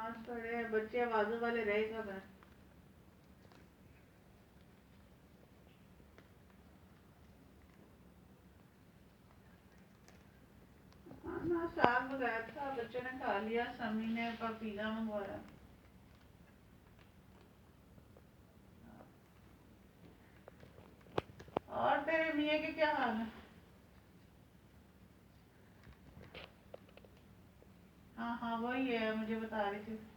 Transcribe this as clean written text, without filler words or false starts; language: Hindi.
नमाज पढ़े, बच्चे आवाज़ों वाले रहे कब है। खाना साग मंगाया था, बच्चों ने खा लिया, समी ने पिज़्ज़ा मंगवाया। और तेरे मियाँ के क्या हाल है? हाँ हाँ वही है, मुझे बता रही थी।